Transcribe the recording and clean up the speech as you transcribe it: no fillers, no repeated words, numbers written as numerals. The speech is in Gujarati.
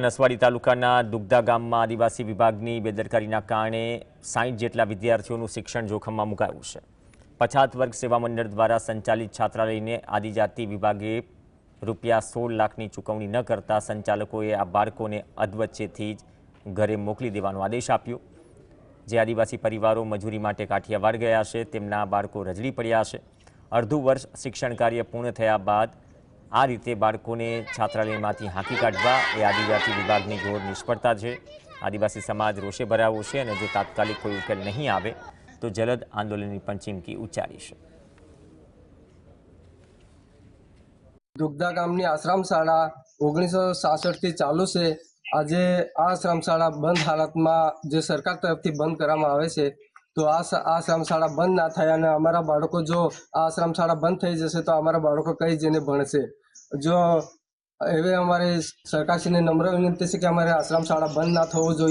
નસવાડી તાલુકાના દુગદા ગામમાં આદિવાસી વિભાગની બેદરકારીના કારણે 60 જેટલા વિદ્યાર્થીઓનું શિક્ષણ જોખમમાં મુકાયું છે। પછાત વર્ગ સેવા મંડળ દ્વારા સંચાલિત છાત્રાલયને આદિજાતિ વિભાગે ₹16 લાખની ચૂકવણી ન કરતા સંચાલકોએ આ બાળકોને અધવચ્ચેથી જ ઘરે મોકલી દેવાનો આદેશ આપ્યો। જે આદિવાસી પરિવારો મજૂરી માટે કાઠિયાવાડ ગયા છે તેમના બાળકો રજડી પડ્યા છે। અડધું વર્ષ શિક્ષણ કાર્ય પૂર્ણ થયા બાદ આ રીતે બાળકોને છાત્રાલયમાંથી હાંકી કાઢવા એ આદિજાતિ વિભાગની ઘોર નિષ્ફળતા છે। આદિવાસી સમાજ રોષે ભરાયો છે અને જો તાત્કાલિક કોઈ ઉકેલ નહીં આવે તો જલદ આંદોલનની પણ ચીમકી ઉચ્ચારી છે। દુગદા ગામની આશ્રમ શાળા 1966 થી ચાલુ છે। આજે આ આશ્રમ શાળા બંધ હાલતમાં જે સરકાર તરફથી બંધ કરવામાં આવે છે તો આ આશ્રમ શાળા બંધ ના થાય અને અમારા બાળકો જો આ આશ્રમ શાળા બંધ થઈ જશે તો અમારા બાળકો કઈ જઈને ભણશે। જો હવે અમારે સરકારશ્રીને નમ્ર વિનંતી છે કે અમારે આશ્રમ શાળા બંધ ના થવું જોઈએ।